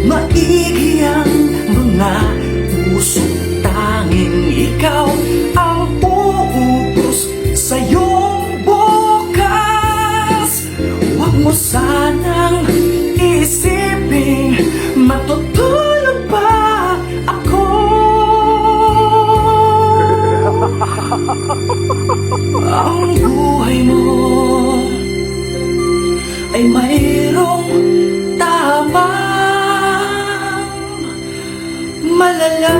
maigi ang mga puso, tanging ikaw ang uubos sa iyong bukas. Huwag mo sanang isiping matutulog pa ako. Ang buhay mo ay mayroong tamang malala.